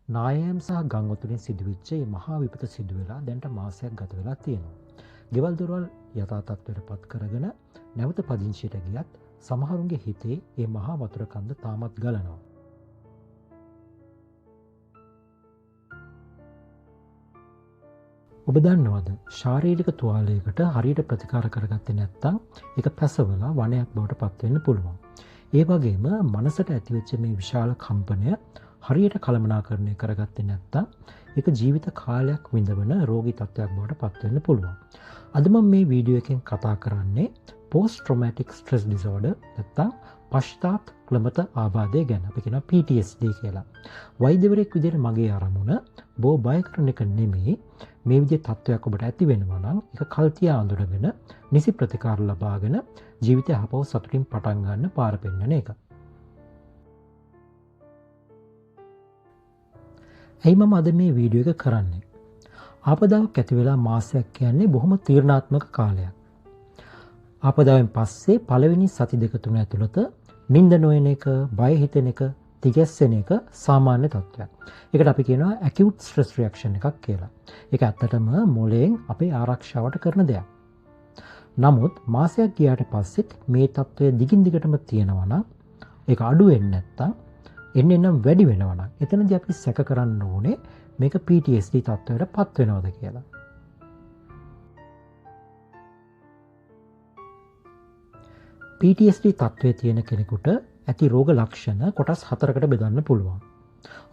නායම් සහ ගංවතුරින් සිදුවෙච්ච මේ මහා විපත සිදු වෙලා දැන්ට මාසයක් ගත වෙලා තියෙනවා. ගෙවල් දොරවල් යථා තත්ත්වයට පත් කරගෙන නැවත පදිංචියට ගියත් සමහරුන්ගේ හිතේ මේ මහා වතුර කන්ද තාමත් ගලනවා. ඔබ දන්නවද ශාරීරික තුවාලයකට හරියට ප්‍රතිකාර කරගත්තේ නැත්නම් ඒක පැසවලා වනයක් බවට පත් වෙන්න පුළුවන්. ඒ වගේම මනසට ඇතිවෙච්ච මේ විශාල කම්පනය හරියට කළමනාකරණය කරගත්තේ නැත්නම් ඒක ජීවිත කාලයක් විඳවන රෝගී තත්ත්වයක් බවට පත් වෙන්න පුළුවන්. අද මම මේ වීඩියෝ එකෙන් කතා කරන්නේ post traumatic stress disorder නැත්නම් පශ්චාත් ක්ලමත ආබාධය ගැන. අපි කියනවා PTSD කියලා. වෛද්‍යවරයෙක් විදිහට මගේ අරමුණ බෝ බය කරන එක නෙමෙයි. මේ විදිහේ තත්ත්වයක් ඔබට ඇති වෙනවා නම් ඒක කල්තියා අඳුරගෙන නිසි ප්‍රතිකාර ලබාගෙන ජීවිතය ආපහු සතුටින් පටන් ගන්න පාර පෙන්නන එක. ඇයි මම අද මේ වීඩියෝ එක කරන්නේ? ආපදාවක් ඇති වෙලා මාසයක් කියන්නේ බොහොම තීරණාත්මක කාලයක්. ආපදාවෙන් පස්සේ පළවෙනි සති දෙක තුන ඇතුළත නිින්ද නොයන එක, බය හිතෙන එක, තිගැස්සෙන එක සාමාන්‍ය තත්ත්වයක්. ඒකට අපි කියනවා acute stress reaction එකක් කියලා. ඒක ඇත්තටම මොළයෙන් අපේ ආරක්ෂාවට කරන දෙයක්. නමුත් මාසයක් ගියාට පස්සෙත් මේ තත්ත්වය දිගින් දිගටම තියෙනවා නම් ඒක අඩු වෙන්නේ නැත්තම් එන්නෙනම් වැඩි වෙනවා නම් එතනදී අපි සැක කරන්න ඕනේ මේක PTSD තත්ත්වයට පත් වෙනවද කියලා. PTSD තත්ත්වයේ තියෙන කෙනෙකුට ඇති රෝග ලක්ෂණ කොටස් 4කට බෙදන්න පුළුවන්.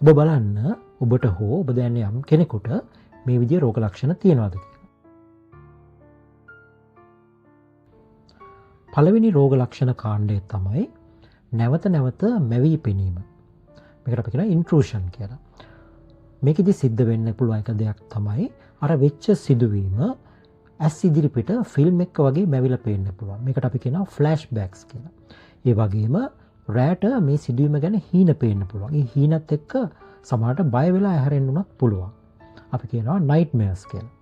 ඔබ බලන්න ඔබට හෝ ඔබ දැන් යම් කෙනෙකුට මේ විදිහේ රෝග ලක්ෂණ තියෙනවද කියලා. පළවෙනි රෝග ලක්ෂණ කාණ්ඩය තමයි නැවත නැවත මැවී පෙනීම. මේකට අපි කියනවා intrusion කියලා. මේකෙදි සිද්ධ වෙන්න පුළුවන් එක දෙයක් තමයි අර වෙච්ච සිදුවීම ඇස් ඉදිරිපිට ෆිල්ම් එක වගේ මැවිලා පේන්න පුළුවන්. මේකට අපි කියනවා flashbacks කියලා. ඒ වගේම රැට මේ සිදුවීම ගැන හීන පේන්න පුළුවන්. ඒ හීනත් එක්ක සමහරට බය වෙලා ඇහැරෙන්න උනත් පුළුවන්. අපි කියනවා nightmares කියලා.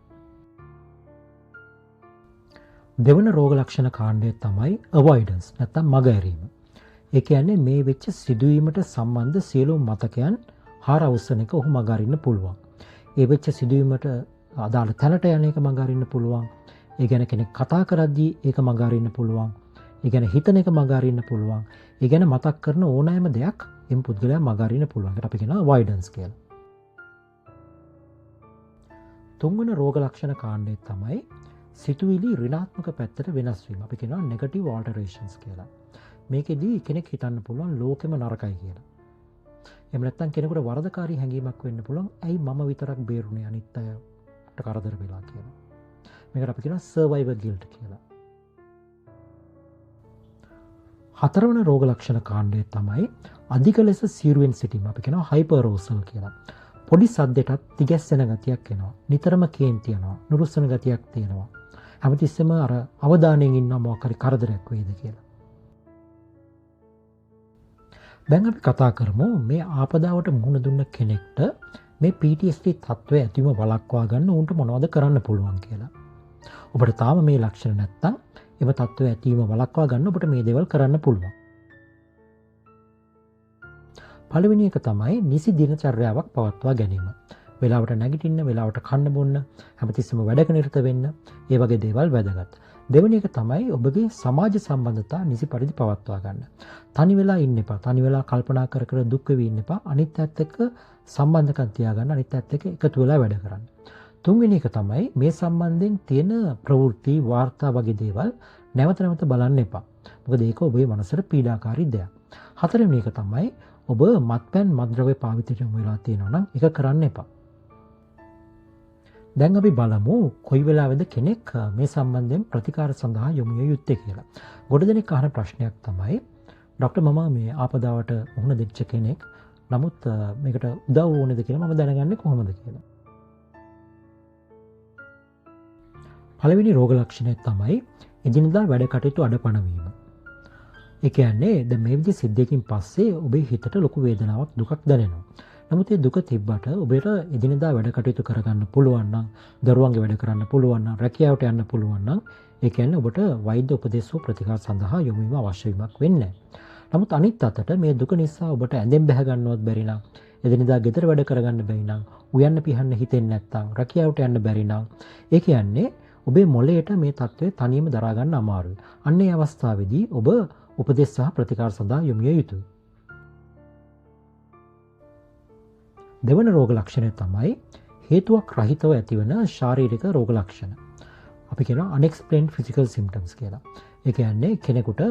දෙවන රෝග ලක්ෂණ කාණ්ඩය තමයි avoidance නැත්නම් මගහැරීම. ඒ කියන්නේ මේ වෙච්ච සිදුවීමට සම්බන්ධ සියලුම මතකයන් හාර අවසන් එක ඔහු මගහරින්න පුළුවන්. ඒ වෙච්ච සිදුවීමට අදාළ තැනට යන එක මගහරින්න පුළුවන්. ඒ ගැන කෙනෙක් කතා කරද්දී ඒක මගහරින්න පුළුවන්. ඒ ගැන හිතන එක මගහරින්න පුළුවන්. ඒ ගැන මතක් කරන ඕනෑම දෙයක් එම් පුද්ගලයා මගහරින්න පුළුවන්. ඒකට අපි කියනවා avoidance කියලා. තුන්වන රෝග ලක්ෂණ කාණ්ඩය තමයි සිතුවිලි ඍණාත්මක පැත්තට වෙනස් වීම. අපි කියනවා negative alterations කියලා. මේකෙදී කෙනෙක් හිතන්න පුළුවන් ලෝකෙම නරකයි කියලා. එහෙම නැත්නම් කෙනෙකුට වරදකාරී හැඟීමක් වෙන්න පුළුවන්. ඇයි මම විතරක් බේරුනේ අනිත් අයට කරදර වෙලා කියලා. මේකට අපි කියනවා survivor guilt කියලා. හතරවන රෝග ලක්ෂණ කාණ්ඩය තමයි අධික ලෙස සිරුවෙන් සිටීම. අපි කියනවා hyperarousal කියලා. පොඩි සද්දයටත් තිගැස්සෙන ගතියක් එනවා. නිතරම කේන්ති යනවා. නුරුස්සන ගතියක් තියෙනවා. හැමතිස්සෙම අර අවධානයෙන් ඉන්නවා මොකක් හරි කරදරයක් වෙයිද කියලා. දැන් අපි කතා කරමු මේ ආපදාවට මුහුණ දුන්න කෙනෙක්ට මේ PTSD තත්ත්වය ඇතිවම වළක්වා ගන්න උන්ට මොනවද කරන්න පුළුවන් කියලා. ඔබට තාම මේ ලක්ෂණ නැත්තම් එම තත්ත්වය ඇතිවම වළක්වා ගන්න ඔබට මේ දේවල් කරන්න පුළුවන්. පළවෙනි එක තමයි නිසි දිනචර්යාවක් පවත්වා ගැනීම. වෙලාවට නැගිටින්න, වෙලාවට කන්න බොන්න, හැමතිස්සෙම වැඩක නිරත වෙන්න, ඒ වගේ දේවල් වැදගත්. දෙවෙනි එක තමයි ඔබගේ සමාජ සම්බන්ධතා නිසි පරිදි පවත්වා ගන්න. තනි වෙලා ඉන්න එපා. තනි වෙලා කල්පනා කර කර දුක් වෙවි ඉන්න එපා. අනිත් පැත්ත එක්ක සම්බන්ධකම් තියාගන්න, අනිත් පැත්ත එක්ක එකතු වෙලා වැඩ කරන්න. තුන්වෙනි එක තමයි මේ සම්බන්ධයෙන් තියෙන ප්‍රවෘත්ති, වාර්තා වගේ දේවල් නැවත නැවත බලන්න එපා. මොකද ඒක ඔබේ මනසට පීඩාකාරී දෙයක්. හතරවෙනි එක තමයි ඔබ මත්පැන් මත්ද්‍රව්‍ය පාවිච්චි වෙලා තියෙනවා නම් ඒක කරන්න එපා. දැන් අපි බලමු කොයි වෙලාවෙද කෙනෙක් මේ සම්බන්ධයෙන් ප්‍රතිකාර සඳහා යොමු විය යුත්තේ කියලා. ගොඩ දෙනෙක් අහන ප්‍රශ්නයක් තමයි ડોක්ටර් මම මේ ආපදාවට මුහුණ දෙච්ච කෙනෙක්. නමුත් මේකට උදව් ඕනේද කියලා මම දැනගන්නේ කොහොමද කියලා. පළවෙනි රෝග ලක්ෂණය තමයි එදිනදා වැඩ කටයුතු අඩපණ වීම. ඒ කියන්නේ දැන් මේ විදිහේ සිද්ධියකින් පස්සේ ඔබේ හිතට ලොකු වේදනාවක් දුකක් දැනෙනවා. නමුත් ඒ දුක තිබ්බට ඔබට එදිනදා වැඩ කටයුතු කරගන්න පුළුවන් නම්, දරුවන්ගේ වැඩ කරන්න පුළුවන් නම්, රැකියාවට යන්න පුළුවන් නම්, ඒ කියන්නේ ඔබට වෛද්‍ය උපදෙස් හෝ ප්‍රතිකාර සඳහා යොමු වීම අවශ්‍ය වීමක් වෙන්නේ නැහැ. නමුත් අනිත් අතට මේ දුක නිසා ඔබට ඇඳෙන් බැහැ ගන්නවත් බැරි නම්, එදිනෙදා ගෙදර වැඩ කරගන්න බැරි නම්, උයන්න පිහන්න හිතෙන්නේ නැත්නම්, රැකියාවට යන්න බැරි නම්, ඒ කියන්නේ ඔබේ මොළයට මේ தત્ත්වය තනියම දරා ගන්න අමාරුයි. අන්න ඒ අවස්ථාවේදී ඔබ උපදෙස් සහ ප්‍රතිකාර සඳහා යොමු විය යුතුයි. දෙවන රෝග ලක්ෂණය තමයි හේතුවක් රහිතව ඇතිවන ශාරීරික රෝග ලක්ෂණ. අපි කියනවා unexplained physical symptoms කියලා. ඒ කියන්නේ කෙනෙකුට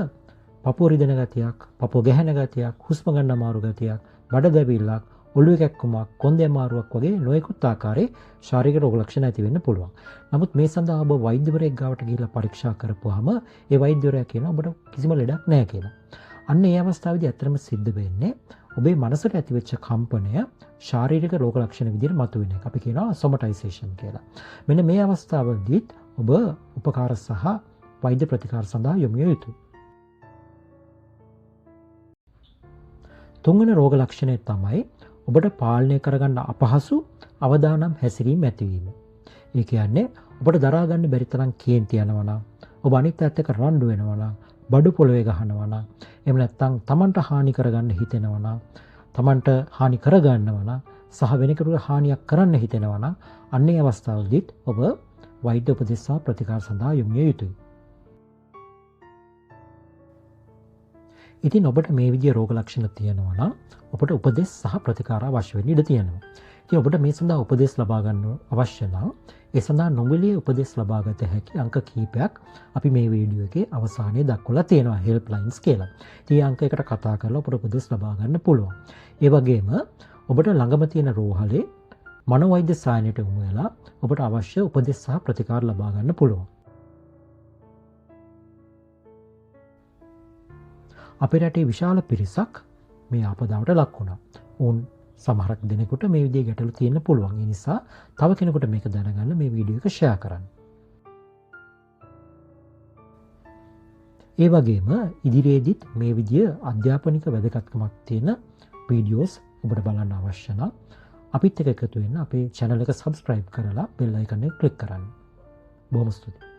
පපුව රිදෙන ගතියක්, පපුව ගැහෙන ගතියක්, හුස්ම ගන්න අමාරු ගතියක්, බඩ දැවිල්ලක්, ඔළුවේ කැක්කුමක්, කොන්දේ අමාරුවක් වගේ නොයෙකුත් ආකාරයේ ශාරීරික රෝග ලක්ෂණ ඇති වෙන්න පුළුවන්. නමුත් මේ සඳහා ඔබ වෛද්‍යවරයෙක් ගාවට ගිහිල්ලා පරීක්ෂා කරපුවාම ඒ වෛද්‍යවරයා කියනවා ඔබට කිසිම ලෙඩක් නැහැ කියලා. අන්න ඒ අවස්ථාවේදී ඇත්තටම සිද්ධ වෙන්නේ ඔබේ මනසට ඇතිවෙච්ච කම්පනය ශාරීරික රෝග ලක්ෂණ විදිහට මතුවෙන එක. අපි කියනවා somatization කියලා. මෙන්න මේ අවස්ථාවේදීත් ඔබ උපකාර සහ වෛද්‍ය ප්‍රතිකාර සඳහා යොමු විය යුතුයි. තුන්වෙනි රෝග ලක්ෂණය තමයි ඔබට පාලනය කරගන්න අපහසු අවදානම් හැසිරීම ඇතිවීම. ඒ කියන්නේ ඔබට දරා ගන්න බැරි තරම් කේන්ති යනවා නම්, ඔබ අනිත් පැත්තට රණ්ඩු වෙනවා නම්, බඩු පොළවේ ගහනවා නම්, එහෙම නැත්නම් Tamanට හානි කරගන්න හිතෙනවා නම්, Tamanට හානි කරගන්නවා නම්, සහ වෙනකෙකුට හානියක් කරන්න හිතෙනවා නම්, අන්නේ අවස්ථාවලදීත් ඔබ වෛද්‍ය උපදෙස් සහ ප්‍රතිකාර සඳහා යොමු විය යුතුයි. ඉතින් ඔබට මේ විදිහේ රෝග ලක්ෂණ තියෙනවා නම් ඔබට උපදෙස් සහ ප්‍රතිකාර අවශ්‍ය වෙන්න ඉඩ තියෙනවා. ඉතින් ඔබට මේ සඳහා උපදෙස් ලබා ගන්න අවශ්‍ය නම් ඒ සඳහා නොමිලේ උපදෙස් ලබා ගත හැකි අංක කීපයක් අපි මේ වීඩියෝ එකේ අවසානයේ දක්වලා තියෙනවා helplines කියලා. ඉතින් මේ අංක එකට කතා කරලා ඔබට උපදෙස් ලබා ගන්න පුළුවන්. ඒ වගේම ඔබට ළඟම තියෙන රෝහලේ මනෝවෛද්‍ය සායනයට යොමු වෙලා ඔබට අවශ්‍ය උපදෙස් සහ ප්‍රතිකාර ලබා ගන්න පුළුවන්. අපේ රටේ විශාල පිරිසක් මේ ආපදාවට ලක් වුණා. උන් සමහරක් දෙනෙකුට මේ විදිහේ ගැටලු තියෙන්න පුළුවන්. ඒ නිසා තව කෙනෙකුට මේක දැනගන්න මේ වීඩියෝ එක ෂෙයා කරන්න. ඒ වගේම ඉදිරියේදීත් මේ විදිය අධ්‍යාපනික වැදගත්කමක් තියෙන වීඩියෝස් ඔබට බලන්න අවශ්‍ය නම් අපිත් එක්ක එකතු වෙන්න අපේ channel එක subscribe කරලා bell icon එක click කරන්න. බොහොම ස්තුතියි.